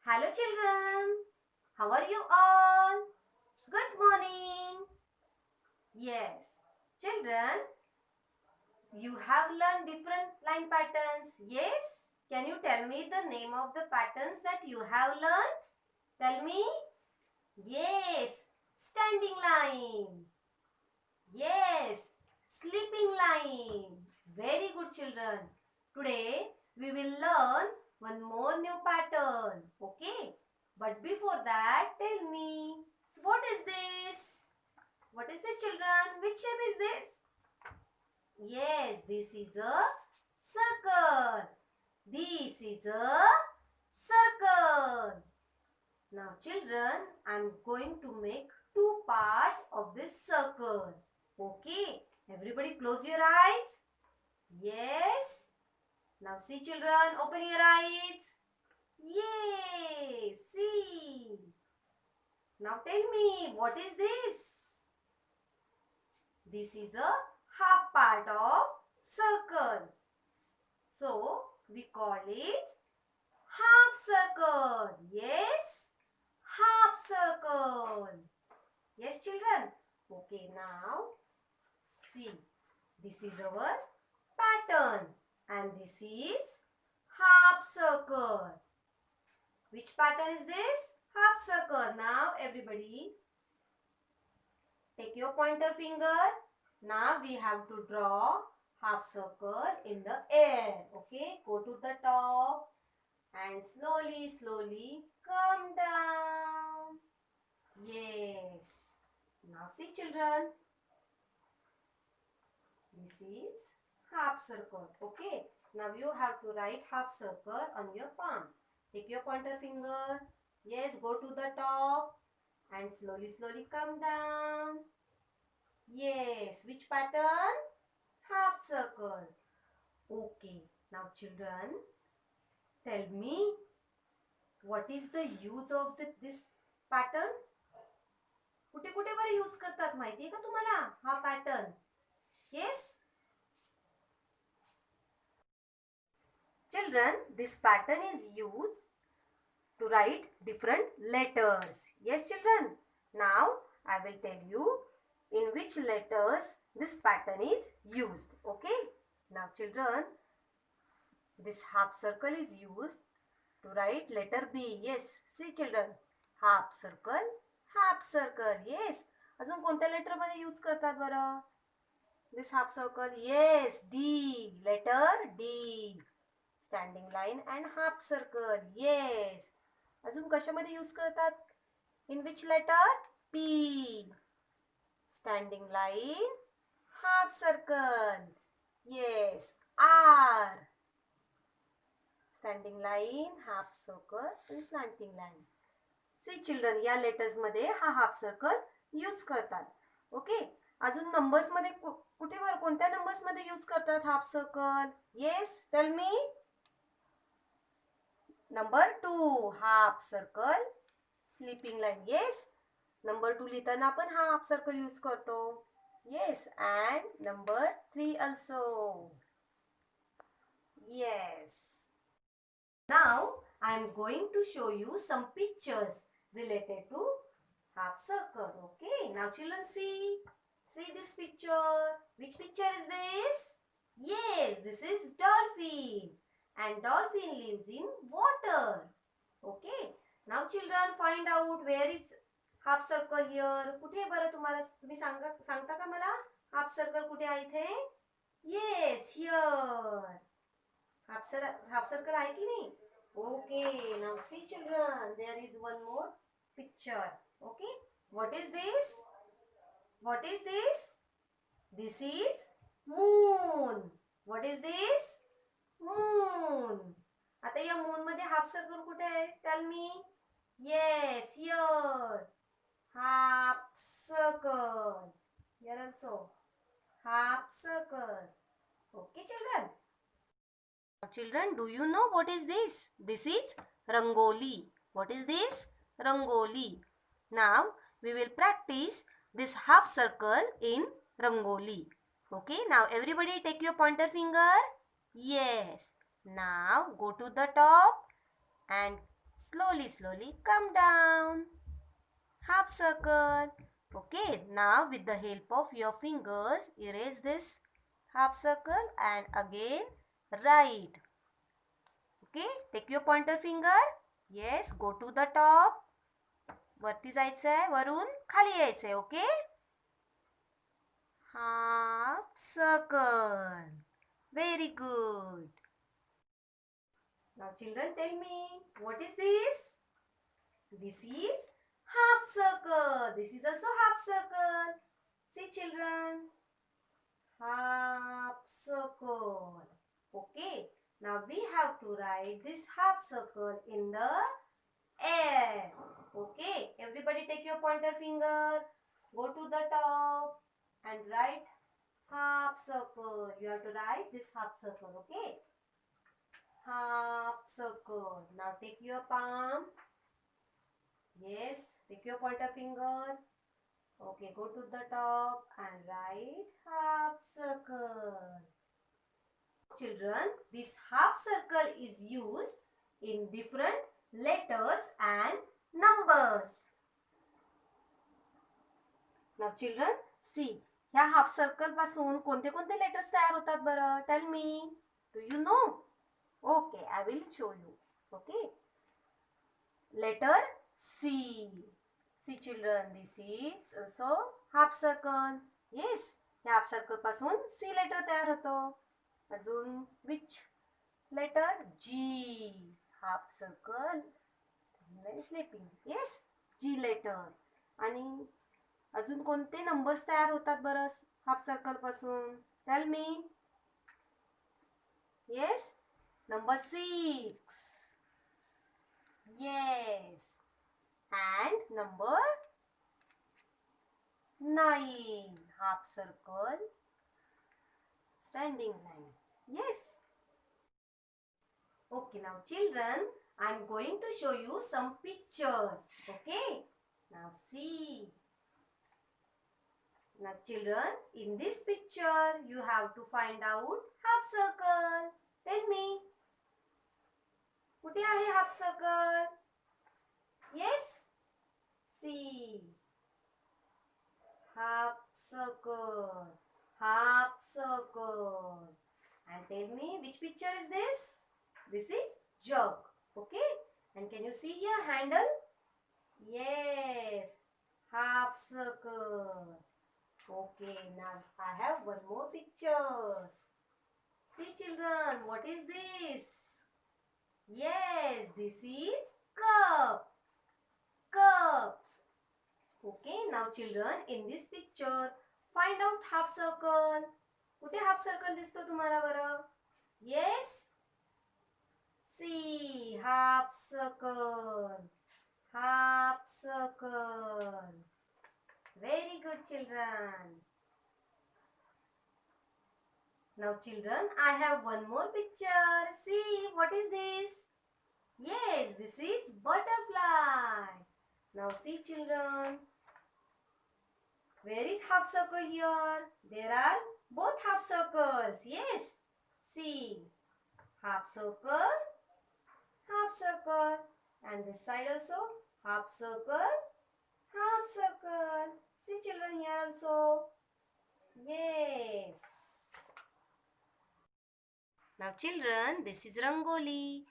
Hello children, how are you all? Good morning. Yes, children, you have learned different line patterns. Yes, can you tell me the name of the patterns that you have learned? Tell me. Yes, standing line. Yes, sleeping line. Very good children. Today we will learn one more new pattern. Okay? But before that, tell me, what is this? What is this children? Which shape is this? Yes, this is a circle. This is a circle. Now children, I am going to make two parts of this circle. Okay, everybody close your eyes. Yes. Now see children, open your eyes. Yay! See. Now tell me, what is this? This is a half part of circle. So, we call it half circle. Yes? Half circle. Yes children? Okay, now see. This is our pattern and this is half circle. Which pattern is this? Half circle. Now everybody take your pointer finger. Now we have to draw half circle in the air. Okay, go to the top and slowly come down. Yes. Now see children. This is half circle. Okay. Now you have to write half circle on your palm. Take your pointer finger. Yes, go to the top and slowly come down. Yes, which pattern? Half circle. Okay. Now children, tell me, what is the use of this pattern? कुठे कुठे बरं use करतात माहिती आहे का तुम्हाला हा pattern? Yes? Children, this pattern is used to write different letters. Yes, children? Now, I will tell you in which letters this pattern is used. Okay? Now, children, this half circle is used to write letter B. Yes. See, children. Half circle, half circle. Yes. अजून कोणत्या letter मध्ये use करतात बरं? This half circle. Yes. D. Letter D. Standing line and half circle. Yes. अजून कशामध्ये use करतात? In which letter? P. Standing line, half circle. Yes. R. Standing line, half circle and slanting line. See children, या letters मध्ये हा half circle use करतात. Okay. अजून numbers मध्ये कुठे बरं कोणत्या नंबर्स मध्ये यूज करतात half circle? Yes, tell me. Number 2 half circle sleeping line. Yes. Number 2 लिहिताना आपण हा हाफ सर्कल यूज करतो. Yes. And number 3 also. Yes. Now I am going to show you some pictures related to half circle. Okay. Now children see. See this picture. Which picture is this? Yes, this is dolphin. And dolphin lives in water. Okay. Now children find out where is half circle here. कुठे बरं तुम्ही सांगता का मला half circle कुठे आहे इथे? Yes, here. Half circle आहे की नाही? Okay, now see children, there is one more picture. Okay, what is this? What is this? This is moon. What is this? Moon. आता या moon मध्ये half circle कुठे आहे? Tell me. Yes, here. Half circle. Here also. Half circle. Okay, children. Children, do you know what is this? This is Rangoli. What is this? Rangoli. Now, we will practice this half circle in Rangoli. Okay, now everybody take your pointer finger. Yes. Now, go to the top and slowly come down. Half circle. Okay, now with the help of your fingers, erase this half circle and again write. Okay, take your pointer finger. Yes, go to the top. वरती जायचं आहे, वरून खाली यायचं आहे. Okay, half circle. Very good. Now children, tell me, what is this? This is half circle. This is also half circle. See children, half circle. Okay, now we have to write this half circle in the air. Okay, everybody take your pointer finger, go to the top and write half circle. You have to write this half circle. Okay, half circle. Now take your palm. Yes, take your pointer finger. Okay, go to the top and write half circle. Children, this half circle is used in different letters and numbers. Now children, see, ह्या half circle पासून कोणते कोणते letters तयार होतात बरं? Tell me. Do you know? Okay, I will show you. Okay, letter C. See children, this is also half circle. Yes, या half circle पासून C letter तयार होतो. अजून which letter? G. Half circle. Very sleeping. Yes, G letter. आणि अजून कोणते numbers तयार होतात बरं हाफ सर्कल पासून? Tell me. Yes, number 6. Yes. And number 9. Half circle. Standing line. Yes. Okay, now children, I am going to show you some pictures. Okay. Now see. Now children, in this picture, you have to find out half circle. Tell me. कुठे आहे half circle? Yes? See. Half circle. Half circle. And tell me, which picture is this? This is jug. Okay? And can you see here handle? Yes. Half circle. Okay, now I have one more picture. See children, what is this? Yes, this is cup. Cup. Okay, now children, in this picture, find out half circle. कुठे half circle दिसतो तुम्हाला बरं? Yes? See, half circle. Half circle. Very good children. Now children, I have one more picture. See, what is this? Yes, this is butterfly. Now see children. Where is half circle here? There are both half circles. Yes. See, half circle, half circle. And this side also, half circle, half circle. See children here also. Yes. Now children, this is Rangoli.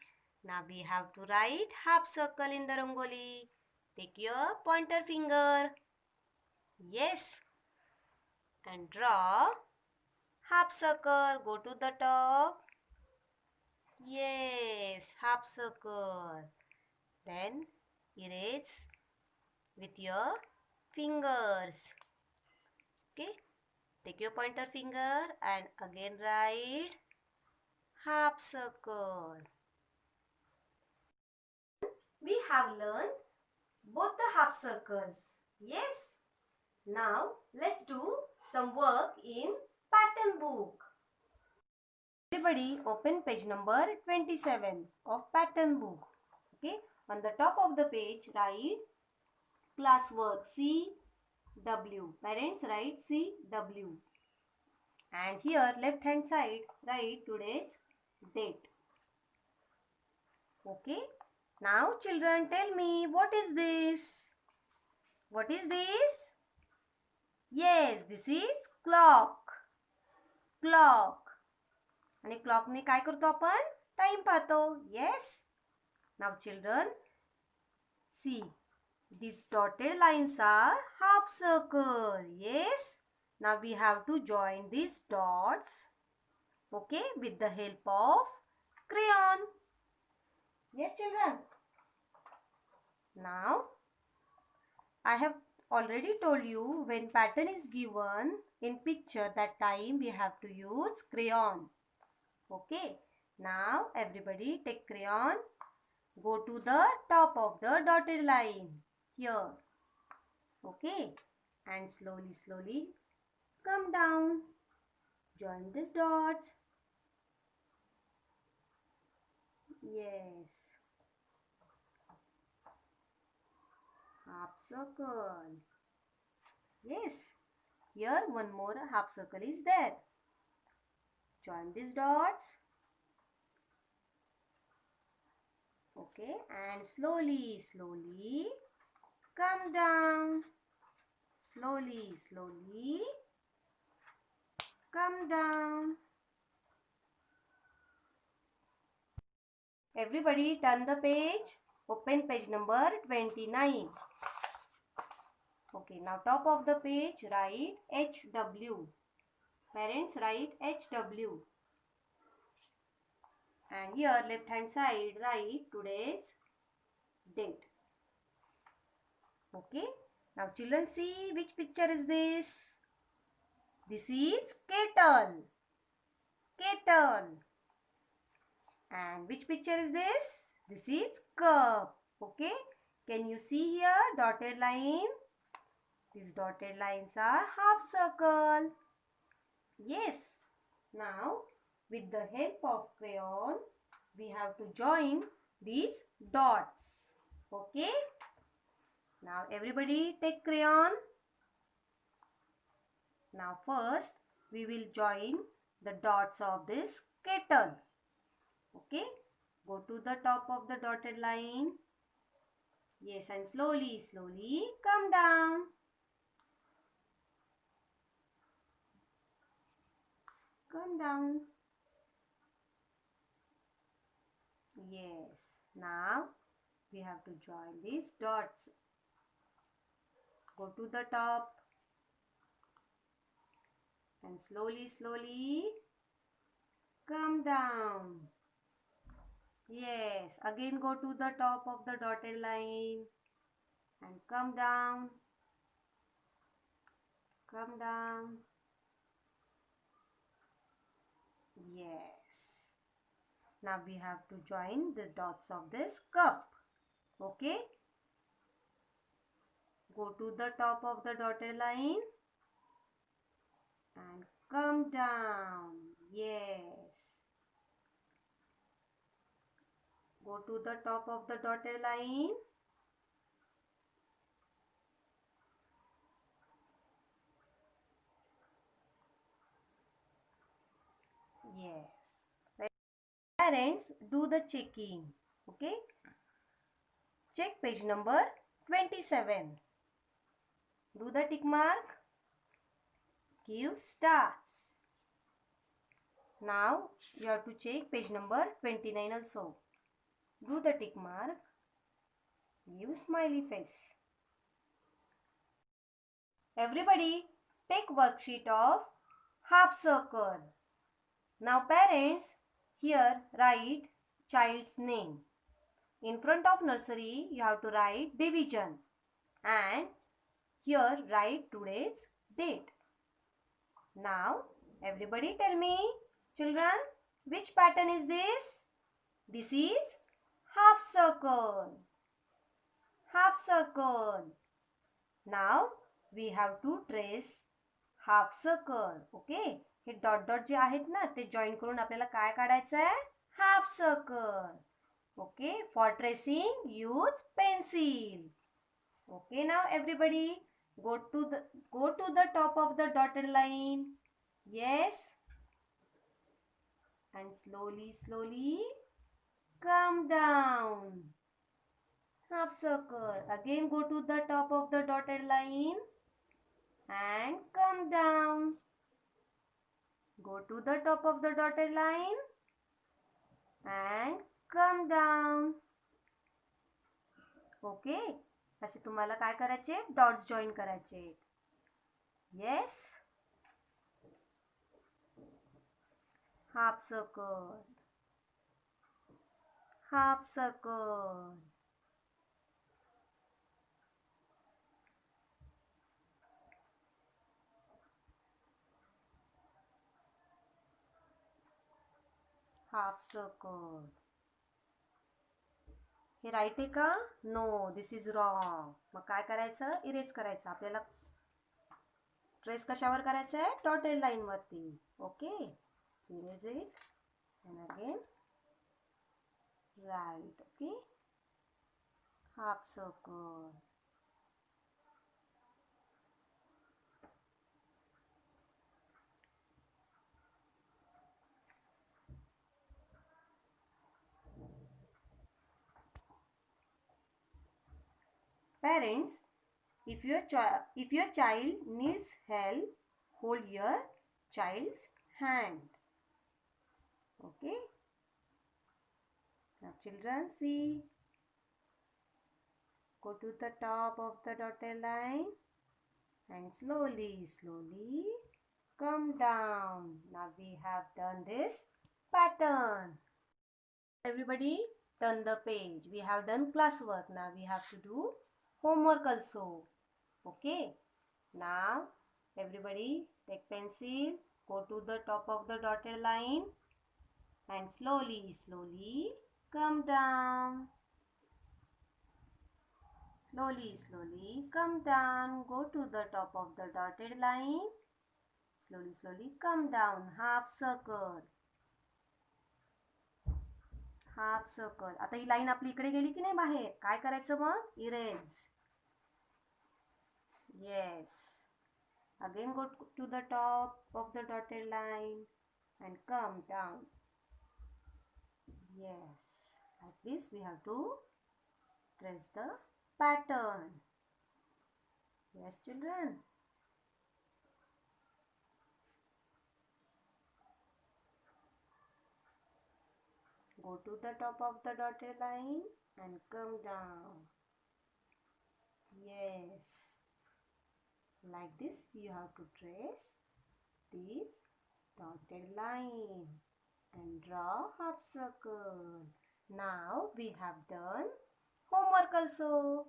Now we have to write half circle in the Rangoli. Take your pointer finger. Yes. And draw half circle. Go to the top. Yes, half circle. Then erase with your fingers. Okay. Take your pointer finger and again write half circle. We have learned both the half circles. Yes. Now let's do some work in pattern book. Everybody open page number 27 of pattern book. Okay. On the top of the page write classwork CW. Parents write CW. And here left hand side write today's date. Okay. Now children, tell me, what is this? What is this? Yes, this is clock. Clock. आणि क्लॉकने काय करतो आपण? Time पाहतो. Yes. Now children, see, these dotted lines are half circle. Yes. Now we have to join these dots. Okay, with the help of crayon. Yes children. Now I have already told you, when pattern is given in picture, that time we have to use crayon. Okay. Now everybody take crayon. Go to the top of the dotted line. Here. Okay. And slowly come down. Join these dots. Yes. Half circle. Yes. Here one more half circle is there. Join these dots. Okay. And slowly come down. Slowly come down. Everybody turn the page. Open page number 29. Okay, now top of the page write HW. Parents write HW. And here left hand side write today's date. Okay, now children, see which picture is this? This is kettle. Kettle. And which picture is this? This is cup. Okay, can you see here dotted line? These dotted lines are half circle. Yes. Now, with the help of crayon, we have to join these dots. Okay. Now, everybody take crayon. Now, first, we will join the dots of this kettle. Okay. Go to the top of the dotted line. Yes, and slowly come down. Come down. Yes. Now we have to join these dots. Go to the top and slowly come down. Yes. Again go to the top of the dotted line and come down. Come down. Yes. Now we have to join the dots of this cup. Okay. Go to the top of the dotted line and come down. Yes. Go to the top of the dotted line. Yes. Parents, do the checking. Okay. Check page number 27. Do the tick mark. Give stars. Now you have to check page number 29 also. Do the tick mark. Give smiley face. Everybody take worksheet of half circle. Now parents, here write child's name. In front of nursery you have to write division and here write today's date. Now everybody tell me, children, which pattern is this? This is half circle. Half circle. Now we have to trace half circle. Okay. Hey dot dot J आहेत ना ते join करून आपल्याला काय काढायचं आहे? Half circle. Okay. For tracing use pencil. Okay, now everybody go to the top of the dotted line. Yes. And slowly come down. half circle. Again go to the top of the dotted line and come down. Go to the top of the dotted line and come down. Okay, असे तुम्हाला काय करायचे, dots join करायचे. Yes, half circle, half circle. Half circle. हे right आहे का? No, this is wrong. मग काय करायचं, इरेज करायचं. आपल्याला ट्रेस कशावर करायचं आहे, डॉटेड लाईन वरती. Okay, erase it and again write. Okay, half circle. Parents, if your child needs help, hold your child's hand. Okay. Now children, see. Go to the top of the dotted line and slowly come down. Now we have done this pattern. Everybody turn the page. We have done classwork. Now we have to do homework also. Okay. Now everybody take pencil, go to the top of the dotted line and slowly come down. Slowly come down. Go to the top of the dotted line. Slowly come down. Half circle. Half circle. आता ही line आपली इकडे गेली की नाही बाहेर, काय करायचं मग, erase. Yes, again go to the top of the dotted line and come down. Yes, like this we have to trace the pattern. Yes children. Go to the top of the dotted line and come down. Yes, like this you have to trace this dotted line and draw half circle. Now we have done homework also.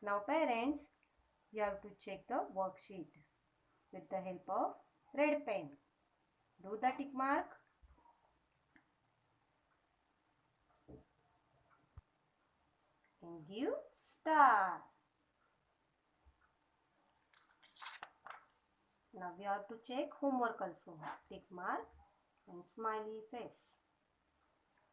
Now parents, you have to check the worksheet with the help of red pen. Do the tick mark. And give star. Now we have to check homework also. Tick mark and smiley face.